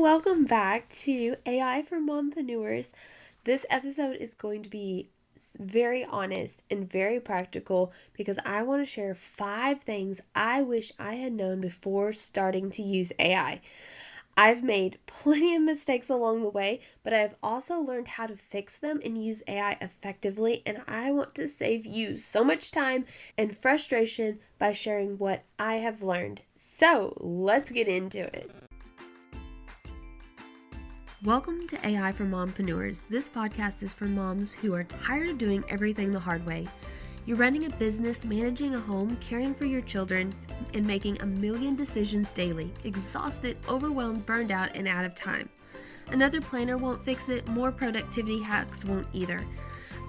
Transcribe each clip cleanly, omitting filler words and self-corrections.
Welcome back to AI for Mompreneurs. This episode is going to be very honest and very practical because I want to share 5 things I wish I had known before starting to use AI. I've made plenty of mistakes along the way, but I've also learned how to fix them and use AI effectively, and I want to save you so much time and frustration by sharing what I have learned. So let's get into it. Welcome to AI for Mompreneurs. This podcast is for moms who are tired of doing everything the hard way. You're running a business, managing a home, caring for your children, and making a million decisions daily. Exhausted, overwhelmed, burned out, and out of time. Another planner won't fix it. More productivity hacks won't either.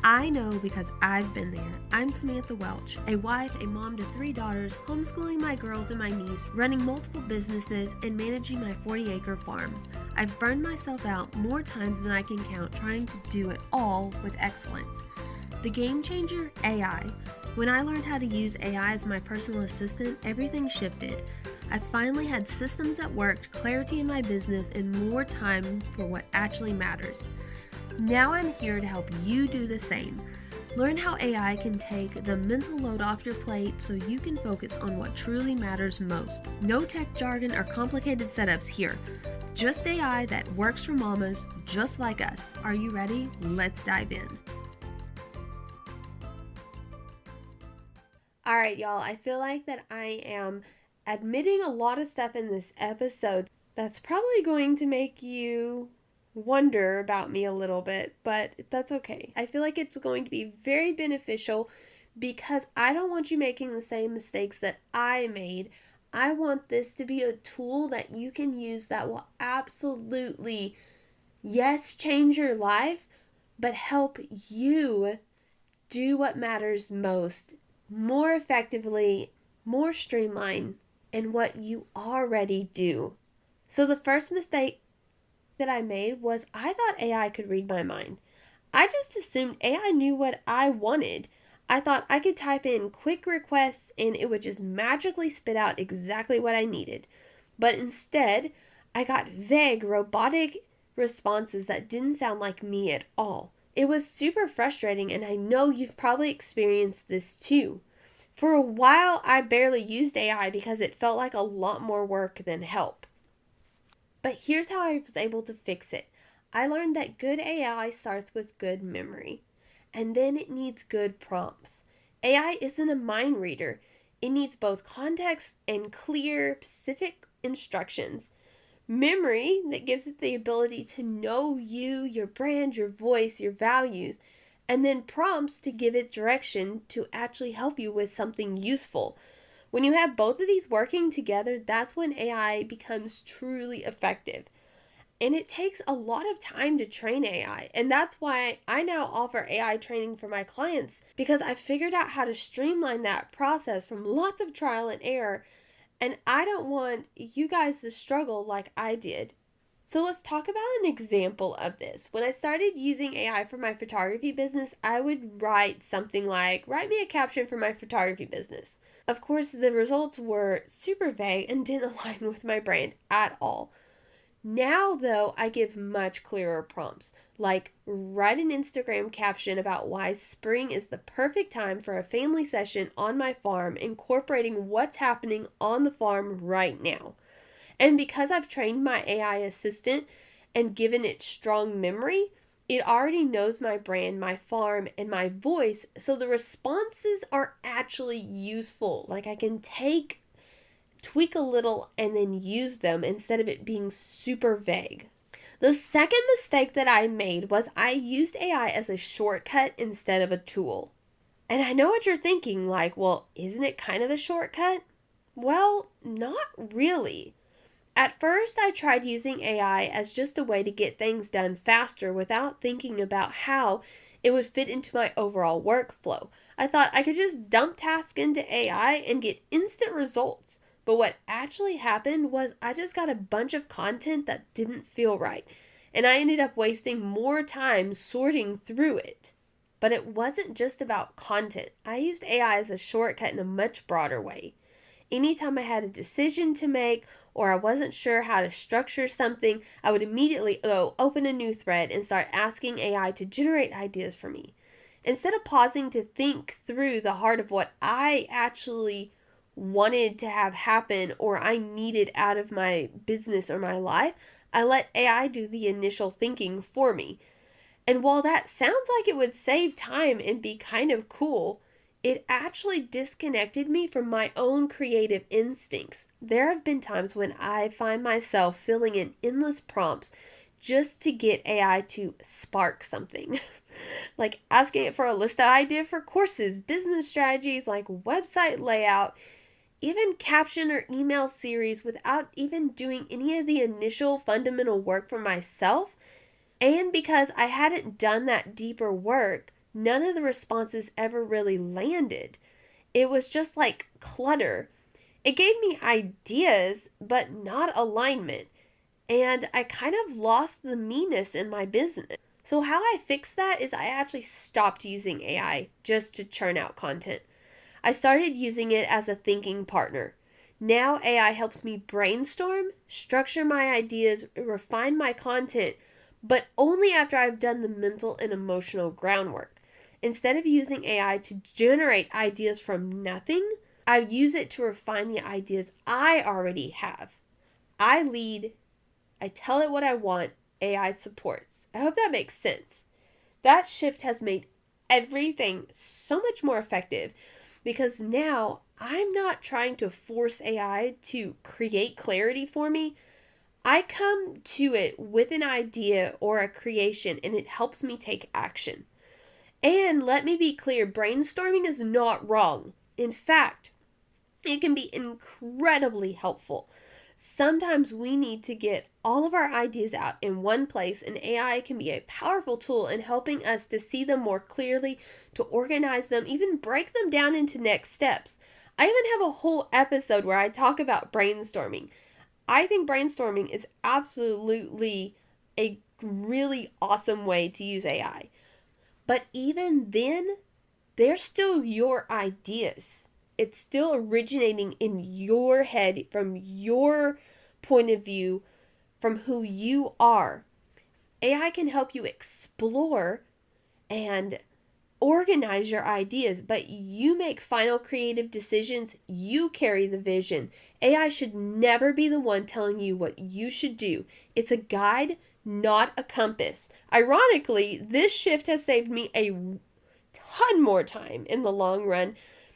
I know because I've been there. I'm Samantha Welch, a wife, a mom to 3 daughters, homeschooling my girls and my niece, running multiple businesses, and managing my 40-acre farm. I've burned myself out more times than I can count trying to do it all with excellence. The game changer, AI. When I learned how to use AI as my personal assistant, everything shifted. I finally had systems that worked, clarity in my business, and more time for what actually matters. Now I'm here to help you do the same. Learn how AI can take the mental load off your plate so you can focus on what truly matters most. No tech jargon or complicated setups here. Just AI that works for mamas just like us. Are you ready? Let's dive in. Alright, y'all, I feel like that I am admitting a lot of stuff in this episode that's probably going to make you wonder about me a little bit, but that's okay. I feel like it's going to be very beneficial because I don't want you making the same mistakes that I made. I want this to be a tool that you can use that will absolutely, yes, change your life, but help you do what matters most, more effectively, more streamlined, and what you already do. So the first mistake that I made was I thought AI could read my mind. I just assumed AI knew what I wanted. I thought I could type in quick requests and it would just magically spit out exactly what I needed. But instead, I got vague, robotic responses that didn't sound like me at all. It was super frustrating, and I know you've probably experienced this too. For a while, I barely used AI because it felt like a lot more work than help. But here's how I was able to fix it. I learned that good AI starts with good memory, and then it needs good prompts. AI isn't a mind reader. It needs both context and clear, specific instructions. Memory that gives it the ability to know you, your brand, your voice, your values, and then prompts to give it direction to actually help you with something useful. When you have both of these working together, that's when AI becomes truly effective. And it takes a lot of time to train AI. And that's why I now offer AI training for my clients, because I figured out how to streamline that process from lots of trial and error. And I don't want you guys to struggle like I did. So let's talk about an example of this. When I started using AI for my photography business, I would write something like, write me a caption for my photography business. Of course, the results were super vague and didn't align with my brand at all. Now, though, I give much clearer prompts, like write an Instagram caption about why spring is the perfect time for a family session on my farm, incorporating what's happening on the farm right now. And because I've trained my AI assistant and given it strong memory, it already knows my brand, my farm, and my voice, so the responses are actually useful. Like I can tweak a little and then use them instead of it being super vague. The second mistake that I made was I used AI as a shortcut instead of a tool. And I know what you're thinking, like, well, isn't it kind of a shortcut? Well, not really. At first, I tried using AI as just a way to get things done faster without thinking about how it would fit into my overall workflow. I thought I could just dump tasks into AI and get instant results. But what actually happened was I just got a bunch of content that didn't feel right, and I ended up wasting more time sorting through it. But it wasn't just about content. I used AI as a shortcut in a much broader way. Anytime I had a decision to make or I wasn't sure how to structure something, I would immediately go open a new thread and start asking AI to generate ideas for me. Instead of pausing to think through the heart of what I actually wanted to have happen or I needed out of my business or my life, I let AI do the initial thinking for me. And while that sounds like it would save time and be kind of cool, it actually disconnected me from my own creative instincts. There have been times when I find myself filling in endless prompts just to get AI to spark something. Like asking it for a list of ideas for courses, business strategies, like website layout, even caption or email series without even doing any of the initial fundamental work for myself. And because I hadn't done that deeper work, none of the responses ever really landed. It was just like clutter. It gave me ideas, but not alignment. And I kind of lost the meanness in my business. So, how I fixed that is I actually stopped using AI just to churn out content. I started using it as a thinking partner. Now, AI helps me brainstorm, structure my ideas, refine my content, but only after I've done the mental and emotional groundwork. Instead of using AI to generate ideas from nothing, I use it to refine the ideas I already have. I lead, I tell it what I want, AI supports. I hope that makes sense. That shift has made everything so much more effective because now I'm not trying to force AI to create clarity for me. I come to it with an idea or a creation and it helps me take action. And let me be clear, brainstorming is not wrong. In fact, it can be incredibly helpful. Sometimes we need to get all of our ideas out in one place, and AI can be a powerful tool in helping us to see them more clearly, to organize them, even break them down into next steps. I even have a whole episode where I talk about brainstorming. I think brainstorming is absolutely a really awesome way to use AI. But even then, they're still your ideas. It's still originating in your head from your point of view, from who you are. AI can help you explore and organize your ideas, but you make final creative decisions. You carry the vision. AI should never be the one telling you what you should do. It's a guide, not a compass. Ironically, this shift has saved me a ton more time in the long run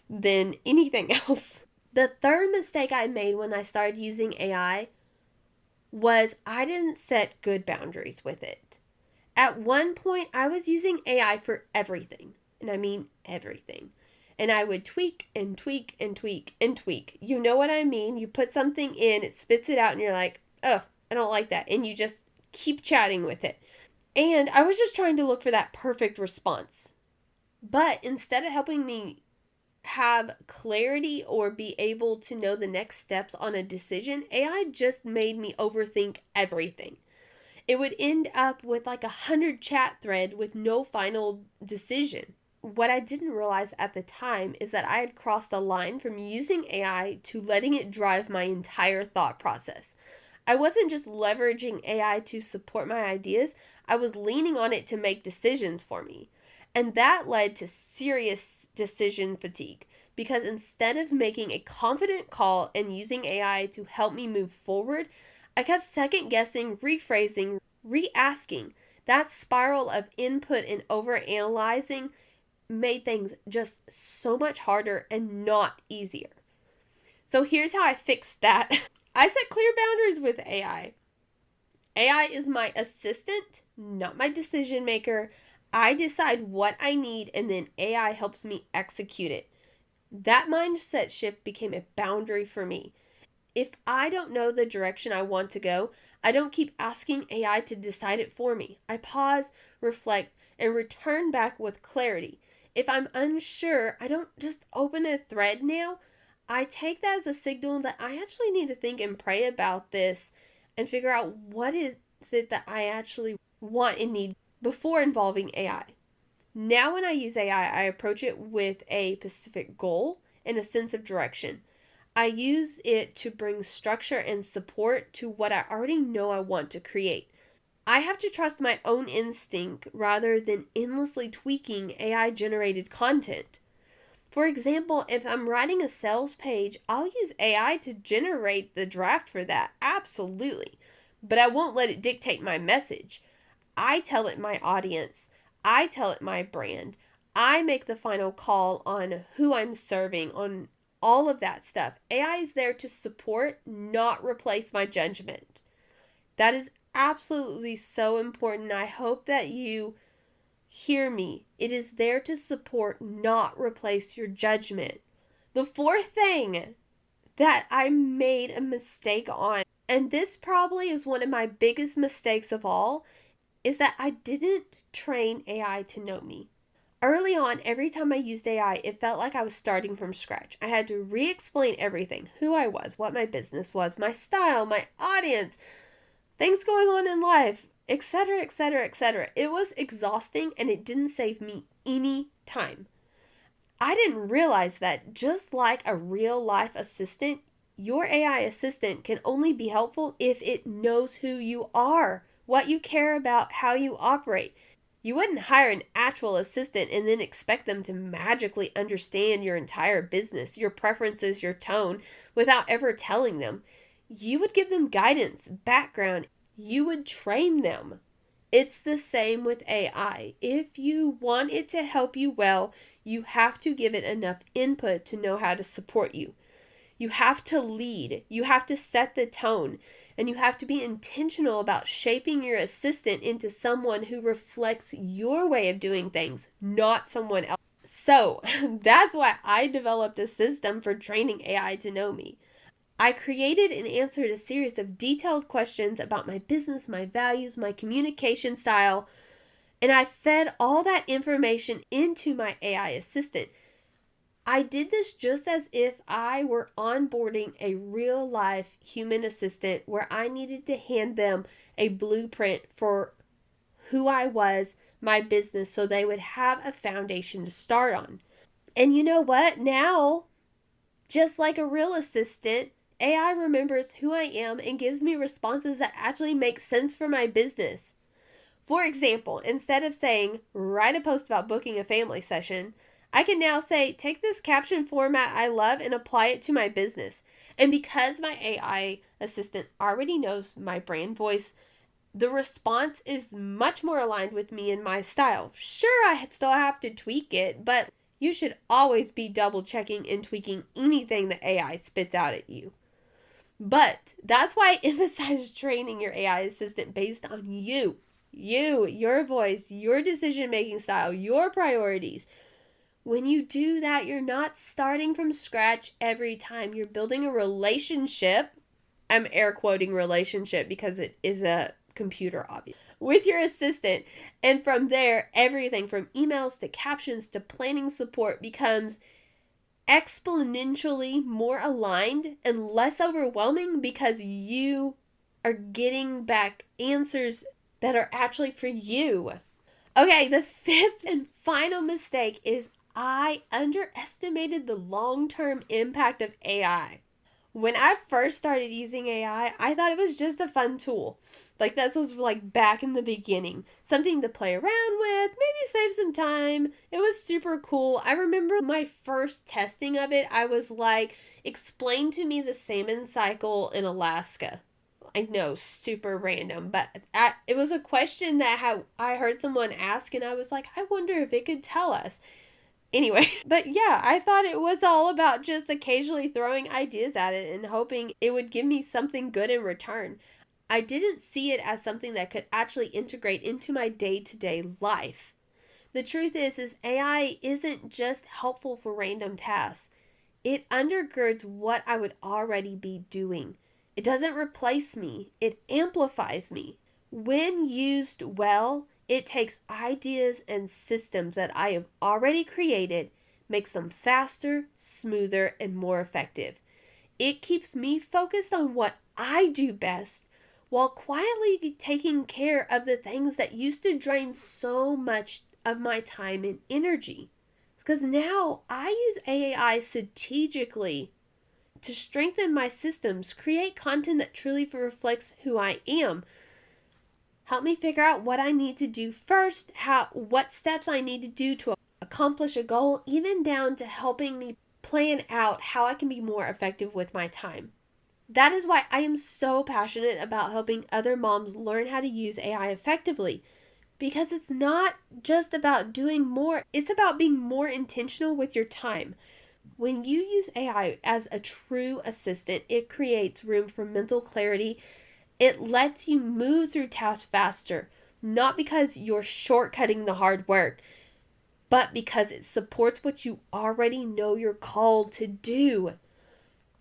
than anything else. The third mistake I made when I started using AI was I didn't set good boundaries with it. At one point, I was using AI for everything, and I mean everything. And I would tweak and tweak and tweak and tweak. You know what I mean? You put something in, it spits it out, and you're like, oh, I don't like that. And you just keep chatting with it. And I was just trying to look for that perfect response. But instead of helping me have clarity or be able to know the next steps on a decision, AI just made me overthink everything. It would end up with like 100 chat thread with no final decision. What I didn't realize at the time is that I had crossed a line from using AI to letting it drive my entire thought process. I wasn't just leveraging AI to support my ideas, I was leaning on it to make decisions for me. And that led to serious decision fatigue because instead of making a confident call and using AI to help me move forward, I kept second guessing, rephrasing, re-asking. That spiral of input and over-analyzing made things just so much harder and not easier. So here's how I fixed that. I set clear boundaries with AI. AI is my assistant, not my decision maker. I decide what I need and then AI helps me execute it. That mindset shift became a boundary for me. If I don't know the direction I want to go, I don't keep asking AI to decide it for me. I pause, reflect, and return back with clarity. If I'm unsure, I don't just open a thread now. I take that as a signal that I actually need to think and pray about this and figure out what is it that I actually want and need before involving AI. Now when I use AI, I approach it with a specific goal and a sense of direction. I use it to bring structure and support to what I already know I want to create. I have to trust my own instinct rather than endlessly tweaking AI generated content. For example, if I'm writing a sales page, I'll use AI to generate the draft for that. Absolutely. But I won't let it dictate my message. I tell it my audience. I tell it my brand. I make the final call on who I'm serving, on all of that stuff. AI is there to support, not replace my judgment. That is absolutely so important. I hope that you hear me. It is there to support, not replace your judgment. The fourth thing that I made a mistake on, and this probably is one of my biggest mistakes of all, is that I didn't train AI to know me. Early on, every time I used AI, it felt like I was starting from scratch. I had to re-explain everything, who I was, what my business was, my style, my audience, things going on in life, etc., etc., etc. It was exhausting and it didn't save me any time. I didn't realize that just like a real life assistant, your AI assistant can only be helpful if it knows who you are, what you care about, how you operate. You wouldn't hire an actual assistant and then expect them to magically understand your entire business, your preferences, your tone, without ever telling them. You would give them guidance, background. You would train them. It's the same with AI. If you want it to help you well, you have to give it enough input to know how to support you. You have to lead. You have to set the tone. And you have to be intentional about shaping your assistant into someone who reflects your way of doing things, not someone else. So that's why I developed a system for training AI to know me. I created and answered a series of detailed questions about my business, my values, my communication style, and I fed all that information into my AI assistant. I did this just as if I were onboarding a real life human assistant where I needed to hand them a blueprint for who I was, my business, so they would have a foundation to start on. And you know what? Now, just like a real assistant, AI remembers who I am and gives me responses that actually make sense for my business. For example, instead of saying, write a post about booking a family session, I can now say, take this caption format I love and apply it to my business. And because my AI assistant already knows my brand voice, the response is much more aligned with me and my style. Sure, I still have to tweak it, but you should always be double checking and tweaking anything the AI spits out at you. But that's why I emphasize training your AI assistant based on you, your voice, your decision-making style, your priorities. When you do that, you're not starting from scratch every time. You're building a relationship. I'm air quoting relationship because it is a computer, obviously, with your assistant. And from there, everything from emails to captions to planning support becomes exponentially more aligned and less overwhelming because you are getting back answers that are actually for you. Okay, the fifth and final mistake is I underestimated the long-term impact of AI. When I first started using AI, I thought it was just a fun tool. Like this was like back in the beginning. Something to play around with, maybe save some time. It was super cool. I remember my first testing of it, I was like, explain to me the salmon cycle in Alaska. I know, super random, but it was a question that I heard someone ask and I was like, I wonder if it could tell us. Anyway, but yeah, I thought it was all about just occasionally throwing ideas at it and hoping it would give me something good in return. I didn't see it as something that could actually integrate into my day-to-day life. The truth is AI isn't just helpful for random tasks. It undergirds what I would already be doing. It doesn't replace me, it amplifies me. When used well, it takes ideas and systems that I have already created, makes them faster, smoother, and more effective. It keeps me focused on what I do best while quietly taking care of the things that used to drain so much of my time and energy. Because now I use AI strategically to strengthen my systems, create content that truly reflects who I am. Help me figure out what I need to do first, what steps I need to do to accomplish a goal, even down to helping me plan out how I can be more effective with my time. That is why I am so passionate about helping other moms learn how to use AI effectively, because it's not just about doing more, it's about being more intentional with your time. When you use AI as a true assistant, it creates room for mental clarity. It lets you move through tasks faster, not because you're shortcutting the hard work, but because it supports what you already know you're called to do.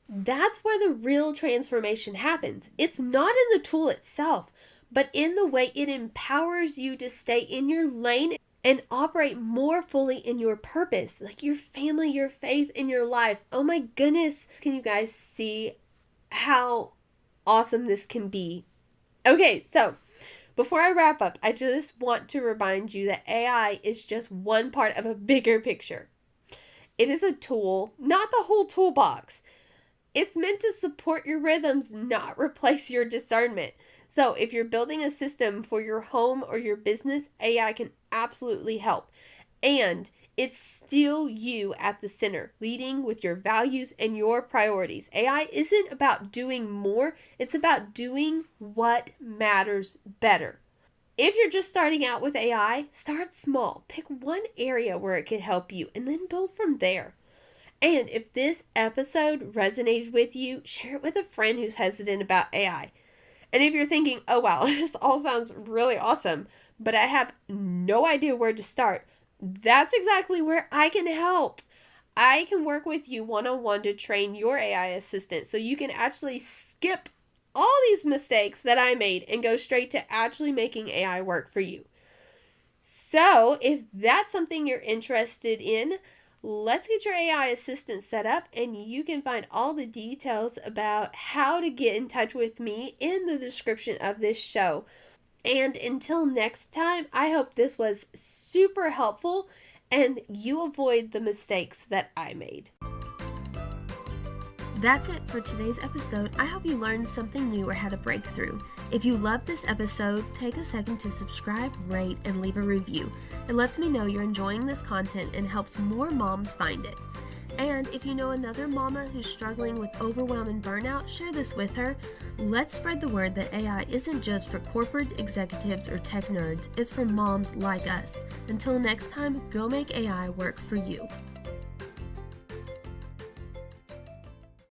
That's where the real transformation happens. It's not in the tool itself, but in the way it empowers you to stay in your lane and operate more fully in your purpose, like your family, your faith, and your life. Oh my goodness. Can you guys see how awesome this can be? Okay, so before I wrap up, I just want to remind you that AI is just one part of a bigger picture. It is a tool, not the whole toolbox. It's meant to support your rhythms, not replace your discernment. So if you're building a system for your home or your business, AI can absolutely help. And it's still you at the center, leading with your values and your priorities. AI isn't about doing more, it's about doing what matters better. If you're just starting out with AI, start small. Pick one area where it could help you and then build from there. And if this episode resonated with you, share it with a friend who's hesitant about AI. And if you're thinking, oh wow, this all sounds really awesome, but I have no idea where to start, that's exactly where I can help. I can work with you one-on-one to train your AI assistant so you can actually skip all these mistakes that I made and go straight to actually making AI work for you. So if that's something you're interested in, let's get your AI assistant set up, and you can find all the details about how to get in touch with me in the description of this show. And until next time, I hope this was super helpful and you avoid the mistakes that I made. That's it for today's episode. I hope you learned something new or had a breakthrough. If you loved this episode, take a second to subscribe, rate, and leave a review. It lets me know you're enjoying this content and helps more moms find it. And if you know another mama who's struggling with overwhelm and burnout, share this with her. Let's spread the word that AI isn't just for corporate executives or tech nerds, it's for moms like us. Until next time, go make AI work for you.